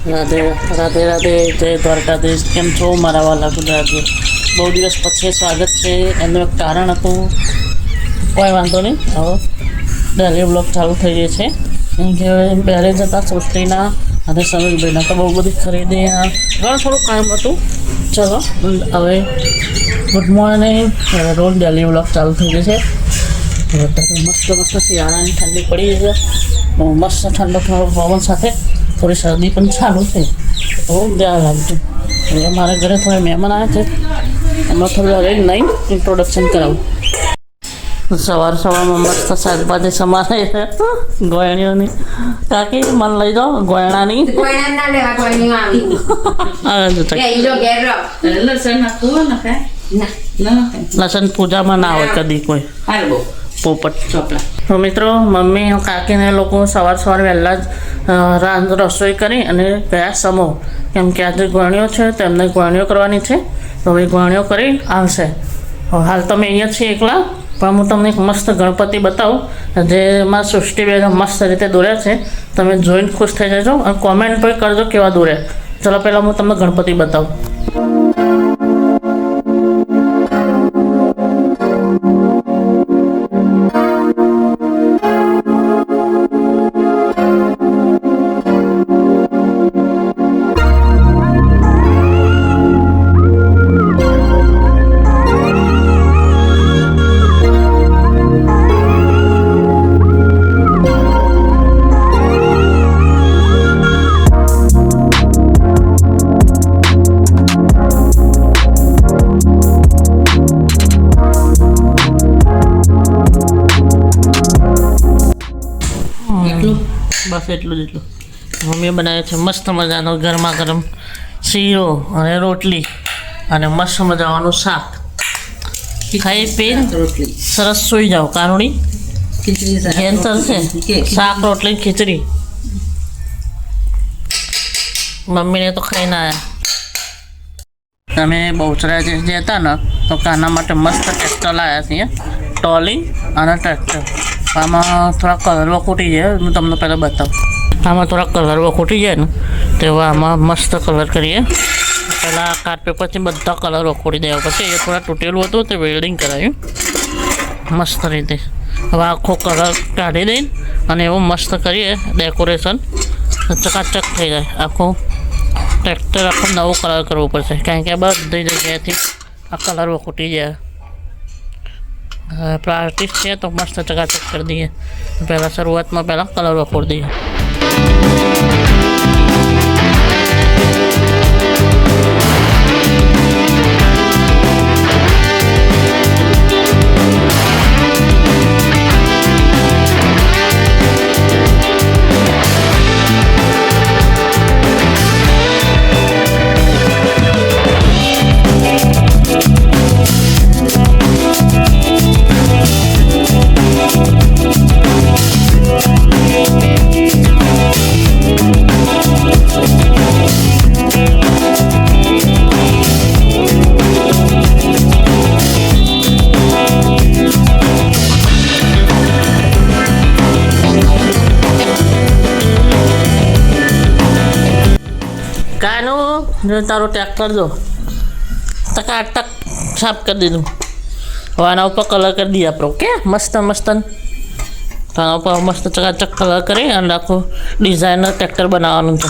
રાધે રાધે રાધે, જય દ્વારકાધીશ. કેમ છો મારા વાલા ગુજરાતીઓ? બહુ દિવસ પછી સ્વાગત છે. એનું એક કારણ હતું, કોઈ વાંધો નહીં. હવે ડેલી બ્લોગ ચાલુ થઈ ગઈ છે. કેમ કે બેરે જતા સૃષ્ટિના અને સમીરભાઈના તો બહુ બધી ખરીદી, ઘણું થોડું કામ હતું. ચલો હવે ગુડ મોર્નિંગ. રોજ ડેલી બ્લોગ ચાલુ થઈ ગઈ છે. મસ્ત મસ્ત શિયાળાની ઠંડી પડી છે. બહુ મસ્ત ઠંડો પવન સાથે થોડી શરદી પણ ચાલુ છે. બહુ ધ્યાન રાખજો. હવે મારા ઘરે થોડા મહેમાન આવ્યા છે. એમાં થોડું હવે નહીં ઇન્ટ્રોડક્શન કરાવું. સવારમાં મસ્ત શાકભાજી સમારે છે ગોયણીઓની. કાકી મને લઈ જાઓ ગોયણાની. લસણ પૂજામાં ના હોય કદી કોઈ પોપટ ચોપડા. તો મિત્રો, મમ્મી કાકીને લોકો સવાર વહેલા જ રસોઈ કરી અને ગયા સમો, કેમ કે આજે ગોળણીઓ છે તો એમને ગોળણીઓ કરવાની છે. તો હવે ગોળણીઓ કરી આવશે. હાલ તમે અહીંયા છીએ એકલા, પણ હું તમને એક મસ્ત ગણપતિ બતાવું જેમાં સૃષ્ટિબેન મસ્ત રીતે દોર્યા છે. તમે જોઈને ખુશ થઈ જજો અને કોમેન્ટ પણ કરજો કેવા દોર્યા. ચલો પહેલાં હું તમને ગણપતિ બતાવું. બસ એટલું જ એટલું. મમ્મીએ બનાવ્યો છે મસ્ત મજાનો ગરમા ગરમ શીરો અને રોટલી અને મસ્ત મજાનું શાક. ખાઈ પી સરસ સૂઈ જાઓ. કાનુડી કેન્સર છે. શાક રોટલી ખીચડી મમ્મીને તો ખાઈને આવ્યા. અમે બહુચરા જે હતા ને તો કાના માટે મસ્ત ટ્રેક્ટર લાવ્યા છીએ, ટ્રોલી અને ટ્રેક્ટર. આમાં થોડા કલર વખૂટી જાય, હું તમને પહેલાં બતાવું. આમાં થોડા કલર વખૂટી જાય ને તેવા આમાં મસ્ત કલર કરીએ. પહેલાં કાર્ડ પેપરથી બધા કલર વખૂટી દેવા, પછી એ થોડા તૂટેલું હતું તે વેલ્ડિંગ કરાવ્યું મસ્ત રીતે. હવે આખો કલર કાઢી દઈને અને એવું મસ્ત કરીએ ડેકોરેશન, ચકાચક થઈ જાય. આખું ટ્રેક્ટર આખું નવું કલર કરવું પડશે, કારણ કે બધી જગ્યાએથી આ કલર વખૂટી જાય. આર્ટિસ્ટ છે તો મસ્ત ચકાચક કરી દઈએ. પહેલાં શરૂઆતમાં કલર વખોડી દઈએ. કાનું જો તારું ટ્રેક્ટર જો ટકાટક સાફ કરી દીધું. હવે આના ઉપર કલર કરી દઈએ આપણે. ઓકે, મસ્ત મસ્ત આના ઉપર મસ્ત ચકાચક કલર કરી અને આખું ડિઝાઇનર ટ્રેક્ટર બનાવવાનું છે.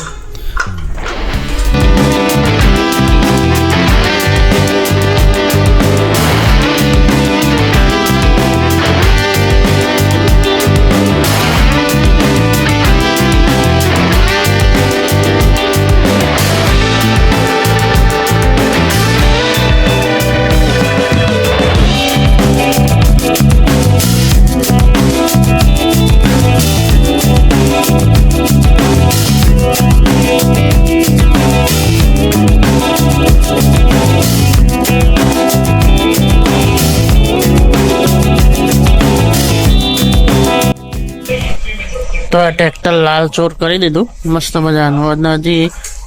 તો આ ટ્રેક્ટર લાલ ચોર કરી દીધું મસ્ત મજાનું. હજી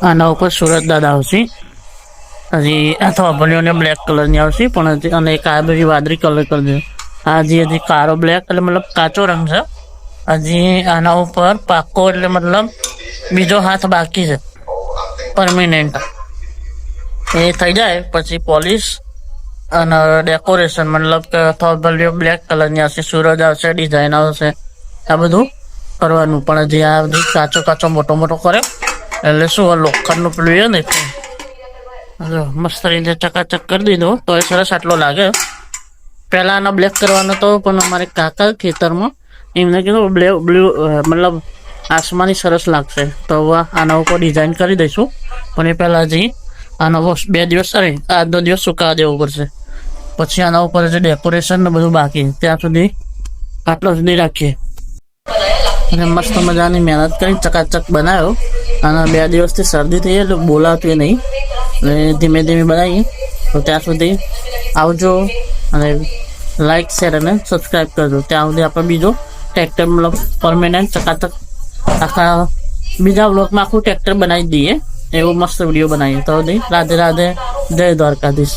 આના ઉપર સુરત દાદા આવશે. હજી અથવા ભણીઓને બ્લેક કલરની આવશે, પણ હજી અને એક આ બધી વાદળી કલર કરી દે. આ હજી કાળો બ્લેક એટલે મતલબ કાચો રંગ છે. હજી આના ઉપર પાકો એટલે મતલબ બીજો હાથ બાકી છે. પરમિનન્ટ એ થઈ જાય પછી પોલિશ અને ડેકોરેશન મતલબ કે થોડી બ્લેક કલરની આવશે, સૂરજ આવશે, ડિઝાઇન આવશે, આ બધું કરવાનું. પણ જે આ બધું કાચો મોટો કરે એટલે શું લોખંડનું પેલું ને મસ્ત રીતે ચકાચક કરી દીધો તો એ સરસ આટલો લાગે. પહેલાં આનો બ્લેક કરવાનો તો પણ અમારે કાકા ખેતરમાં એમને કીધું બ્લુ મતલબ આસમાની સરસ લાગશે તો હવે આના ઉપર ડિઝાઇન કરી દઈશું. પણ એ પહેલાં હજી આનો 2 દિવસ આજનો દિવસ સુકાવા દેવું પડશે. પછી આના ઉપર જે ડેકોરેશન ને બધું બાકી ત્યાં સુધી આટલો સુધી રાખીએ. અને મસ્ત મજાની મહેનત કરી ચકાચક બનાવ્યો. અને 2 દિવસથી શરદી થઈ એટલે બોલાવતું નહીં અને ધીમે ધીમે બનાવીએ. તો ત્યાં સુધી આવજો અને લાઈક શેર અને સબસ્ક્રાઈબ કરજો. ત્યાં સુધી આપણે બીજો ટ્રેક્ટર મતલબ પરમેનન્ટ ચકાચક આખા બીજા બ્લોકમાં આખું ટ્રેક્ટર બનાવી દઈએ એવો મસ્ત વિડીયો બનાવીએ. તો રાધે રાધે, જય દ્વારકાધીશ.